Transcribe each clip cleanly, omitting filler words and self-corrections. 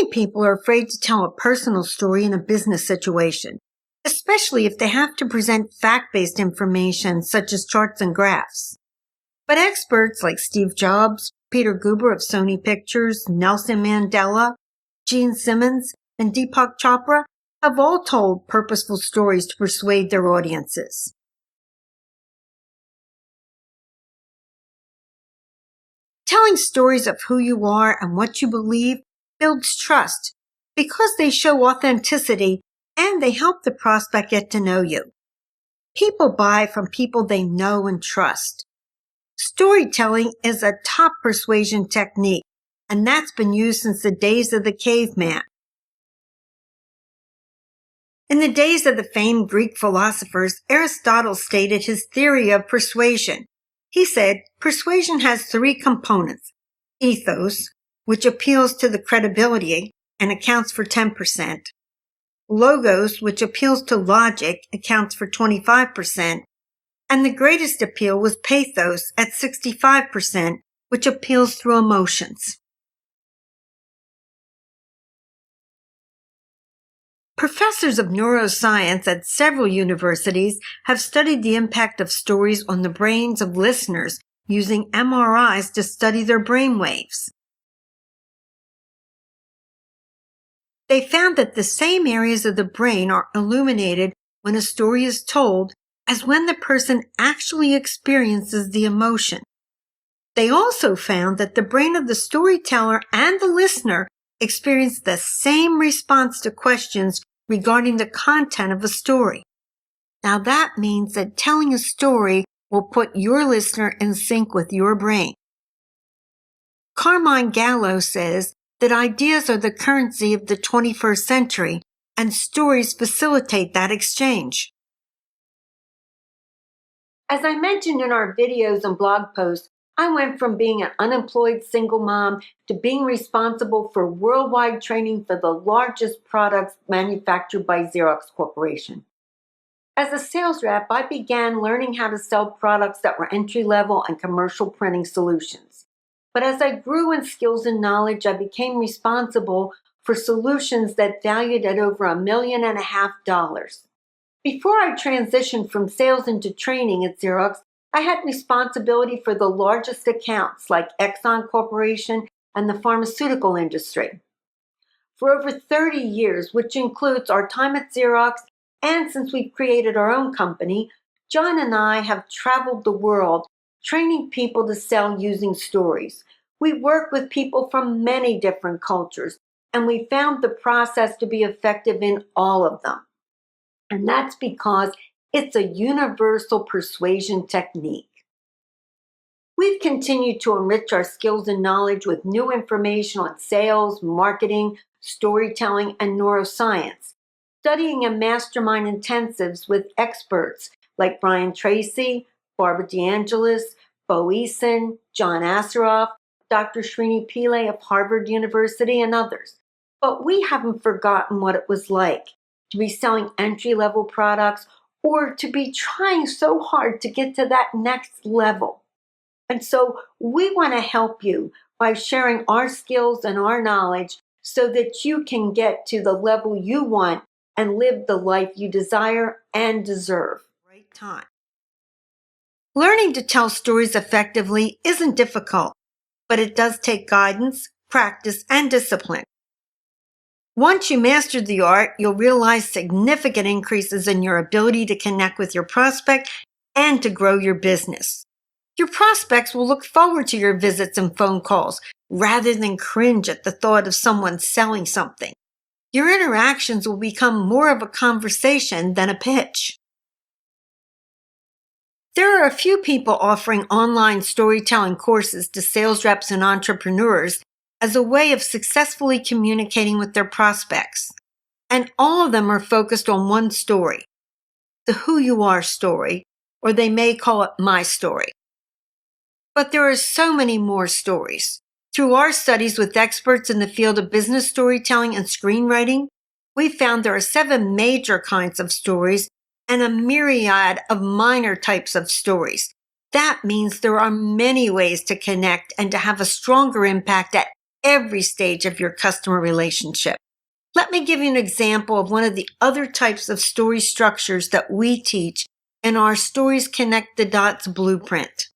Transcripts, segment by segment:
Many people are afraid to tell a personal story in a business situation, especially if they have to present fact-based information such as charts and graphs. But experts like Steve Jobs, Peter Guber of Sony Pictures, Nelson Mandela, Gene Simmons, and Deepak Chopra have all told purposeful stories to persuade their audiences. Telling stories of who you are and what you believe builds trust because they show authenticity and they help the prospect get to know you. People buy from people they know and trust. Storytelling is a top persuasion technique, and that's been used since the days of the caveman. In the days of the famed Greek philosophers, Aristotle stated his theory of persuasion. He said, persuasion has three components: ethos, which appeals to the credibility and accounts for 10%, logos, which appeals to logic, accounts for 25%, and the greatest appeal was pathos at 65%, which appeals through emotions. Professors of neuroscience at several universities have studied the impact of stories on the brains of listeners using MRIs to study their brain waves. They found that the same areas of the brain are illuminated when a story is told as when the person actually experiences the emotion. They also found that the brain of the storyteller and the listener experience the same response to questions regarding the content of a story. Now that means that telling a story will put your listener in sync with your brain. Carmine Gallo says that ideas are the currency of the 21st century, and stories facilitate that exchange. As I mentioned in our videos and blog posts, I went from being an unemployed single mom to being responsible for worldwide training for the largest products manufactured by Xerox Corporation. As a sales rep, I began learning how to sell products that were entry-level and commercial printing solutions. But as I grew in skills and knowledge, I became responsible for solutions that valued at over $1.5 million. Before I transitioned from sales into training at Xerox, I had responsibility for the largest accounts like Exxon Corporation and the pharmaceutical industry. For over 30 years, which includes our time at Xerox, and since we've created our own company, John and I have traveled the world training people to sell using stories. We work with people from many different cultures, and we found the process to be effective in all of them. And that's because it's a universal persuasion technique. We've continued to enrich our skills and knowledge with new information on sales, marketing, storytelling, and neuroscience, studying in mastermind intensives with experts like Brian Tracy, Barbara DeAngelis, Bo Eason, John Assaraf, Dr. Srini Pillai of Harvard University, and others. But we haven't forgotten what it was like to be selling entry-level products or to be trying so hard to get to that next level. And so we want to help you by sharing our skills and our knowledge so that you can get to the level you want and live the life you desire and deserve. Right time. Learning to tell stories effectively isn't difficult, but it does take guidance, practice, and discipline. Once you master the art, you'll realize significant increases in your ability to connect with your prospect and to grow your business. Your prospects will look forward to your visits and phone calls rather than cringe at the thought of someone selling something. Your interactions will become more of a conversation than a pitch. There are a few people offering online storytelling courses to sales reps and entrepreneurs as a way of successfully communicating with their prospects. And all of them are focused on one story, the who you are story, or they may call it my story. But there are so many more stories. Through our studies with experts in the field of business storytelling and screenwriting, we found there are 7 major kinds of stories and a myriad of minor types of stories. That means there are many ways to connect and to have a stronger impact at every stage of your customer relationship. Let me give you an example of one of the other types of story structures that we teach in our Stories Connect the Dots blueprint.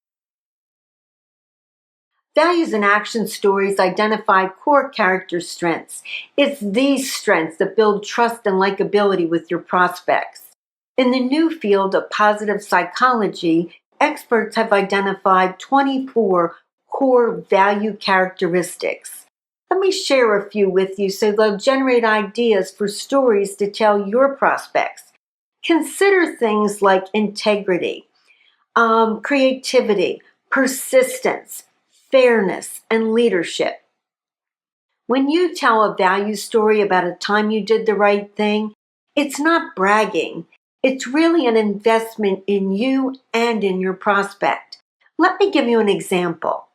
Values and action stories identify core character strengths. It's these strengths that build trust and likability with your prospects. In the new field of positive psychology, experts have identified 24 core value characteristics. Let me share a few with you so they'll generate ideas for stories to tell your prospects. Consider things like integrity, creativity, persistence, fairness, and leadership. When you tell a value story about a time you did the right thing, it's not bragging. It's really an investment in you and in your prospect. Let me give you an example.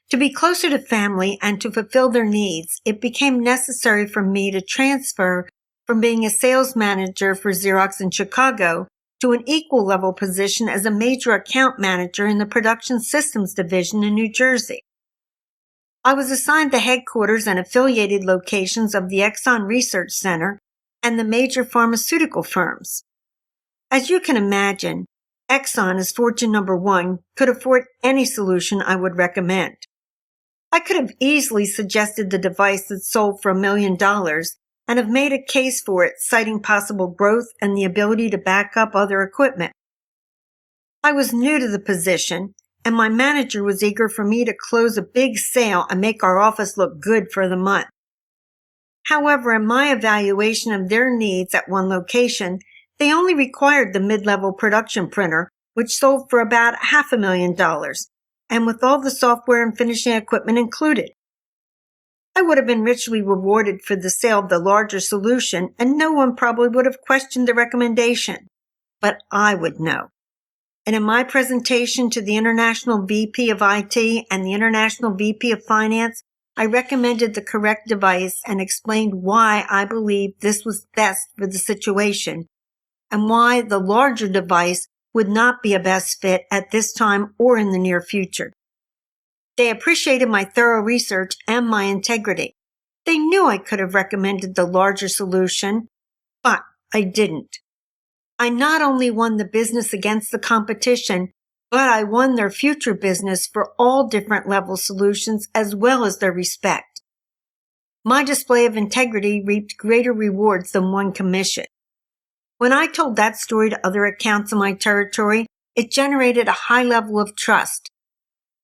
To be closer to family and to fulfill their needs, it became necessary for me to transfer from being a sales manager for Xerox in Chicago to an equal level position as a major account manager in the production systems division in New Jersey. I was assigned the headquarters and affiliated locations of the Exxon Research Center and the major pharmaceutical firms. As you can imagine, Exxon, as Fortune number 1, could afford any solution I would recommend. I could have easily suggested the device that sold for $1 million and have made a case for it, citing possible growth and the ability to back up other equipment. I was new to the position, and my manager was eager for me to close a big sale and make our office look good for the month. However, in my evaluation of their needs at one location, they only required the mid-level production printer, which sold for about $500,000, and with all the software and finishing equipment included. I would have been richly rewarded for the sale of the larger solution, and no one probably would have questioned the recommendation. But I would know. And in my presentation to the International VP of IT and the International VP of Finance, I recommended the correct device and explained why I believed this was best for the situation and why the larger device would not be a best fit at this time or in the near future. They appreciated my thorough research and my integrity. They knew I could have recommended the larger solution, but I didn't. I not only won the business against the competition, but I won their future business for all different level solutions as well as their respect. My display of integrity reaped greater rewards than one commission. When I told that story to other accounts in my territory, it generated a high level of trust.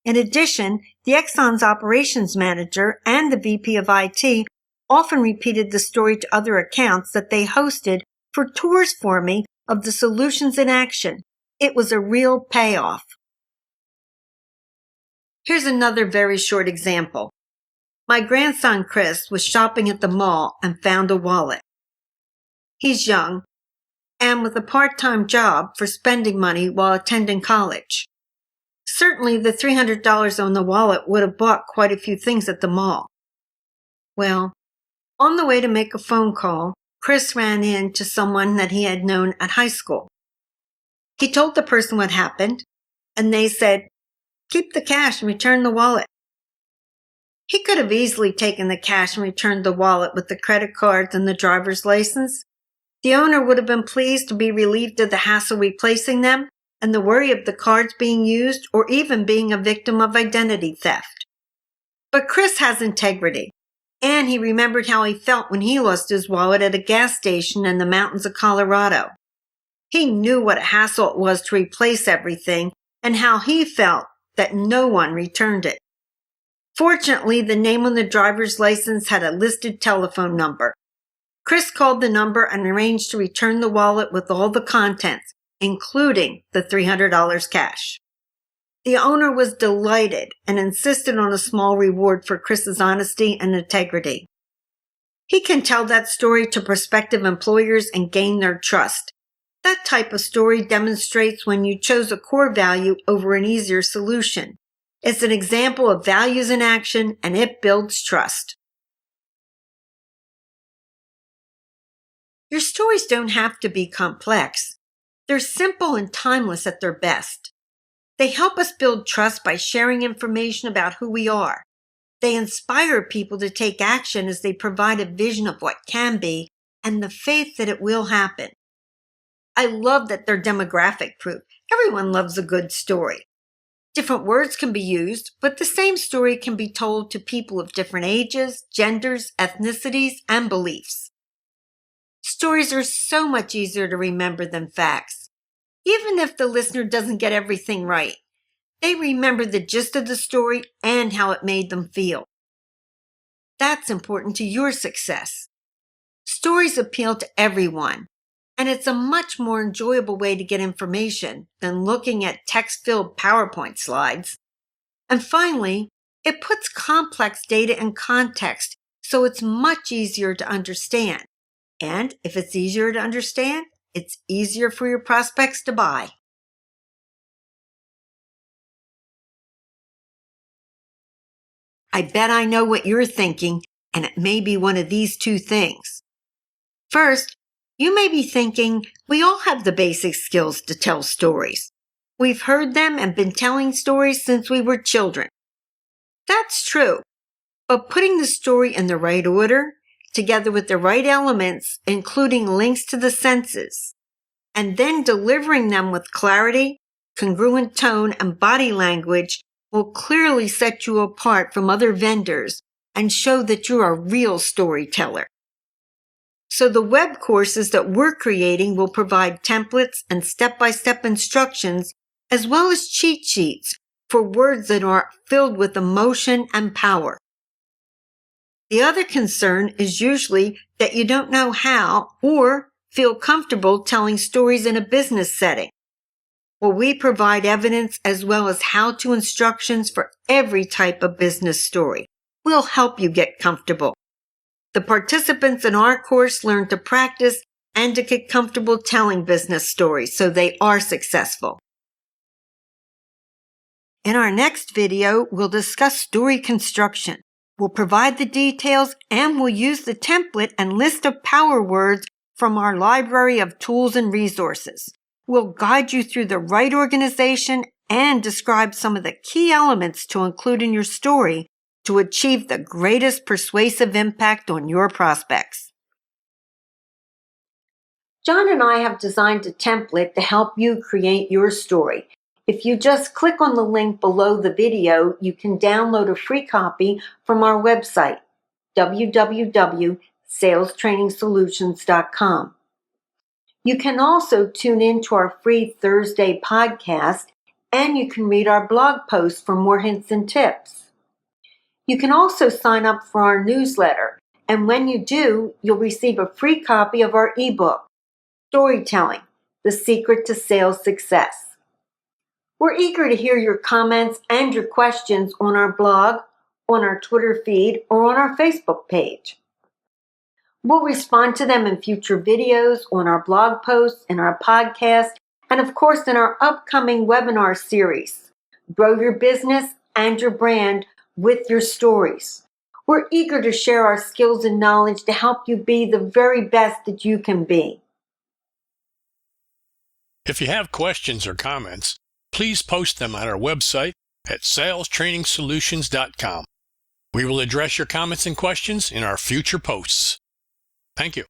In addition, the Exxon's operations manager and the VP of IT often repeated the story to other accounts that they hosted for tours for me of the solutions in action. It was a real payoff. Here's another very short example. My grandson Chris was shopping at the mall and found a wallet. He's young and with a part-time job for spending money while attending college. Certainly the $300 on the wallet would have bought quite a few things at the mall. Well, on the way to make a phone call, Chris ran into someone that he had known at high school. He told the person what happened, and they said, "Keep the cash and return the wallet." He could have easily taken the cash and returned the wallet with the credit cards and the driver's license. The owner would have been pleased to be relieved of the hassle replacing them and the worry of the cards being used or even being a victim of identity theft. But Chris has integrity, and he remembered how he felt when he lost his wallet at a gas station in the mountains of Colorado. He knew what a hassle it was to replace everything and how he felt that no one returned it. Fortunately, the name on the driver's license had a listed telephone number. Chris called the number and arranged to return the wallet with all the contents, including the $300 cash. The owner was delighted and insisted on a small reward for Chris's honesty and integrity. He can tell that story to prospective employers and gain their trust. That type of story demonstrates when you chose a core value over an easier solution. It's an example of values in action, and it builds trust. Your stories don't have to be complex. They're simple and timeless at their best. They help us build trust by sharing information about who we are. They inspire people to take action as they provide a vision of what can be and the faith that it will happen. I love that they're demographic proof. Everyone loves a good story. Different words can be used, but the same story can be told to people of different ages, genders, ethnicities, and beliefs. Stories are so much easier to remember than facts. Even if the listener doesn't get everything right, they remember the gist of the story and how it made them feel. That's important to your success. Stories appeal to everyone, and it's a much more enjoyable way to get information than looking at text-filled PowerPoint slides. And finally, it puts complex data in context, so it's much easier to understand. And if it's easier to understand, it's easier for your prospects to buy. I bet I know what you're thinking, and it may be one of these two things. First, you may be thinking, we all have the basic skills to tell stories. We've heard them and been telling stories since we were children. That's true, but putting the story in the right order, together with the right elements, including links to the senses, and then delivering them with clarity, congruent tone, and body language will clearly set you apart from other vendors and show that you're a real storyteller. So the web courses that we're creating will provide templates and step-by-step instructions, as well as cheat sheets for words that are filled with emotion and power. The other concern is usually that you don't know how or feel comfortable telling stories in a business setting. Well, we provide evidence as well as how-to instructions for every type of business story. We'll help you get comfortable. The participants in our course learn to practice and to get comfortable telling business stories so they are successful. In our next video, we'll discuss story construction. We'll provide the details and we'll use the template and list of power words from our library of tools and resources. We'll guide you through the right organization and describe some of the key elements to include in your story to achieve the greatest persuasive impact on your prospects. John and I have designed a template to help you create your story. If you just click on the link below the video, you can download a free copy from our website, www.salestrainingsolutions.com. You can also tune in to our free Thursday podcast, and you can read our blog posts for more hints and tips. You can also sign up for our newsletter, and when you do, you'll receive a free copy of our ebook, Storytelling: The Secret to Sales Success. We're eager to hear your comments and your questions on our blog, on our Twitter feed, or on our Facebook page. We'll respond to them in future videos, on our blog posts, in our podcast, and of course in our upcoming webinar series, Grow Your Business and Your Brand with Your Stories. We're eager to share our skills and knowledge to help you be the very best that you can be. If you have questions or comments, please post them on our website at salestrainingsolutions.com. We will address your comments and questions in our future posts. Thank you.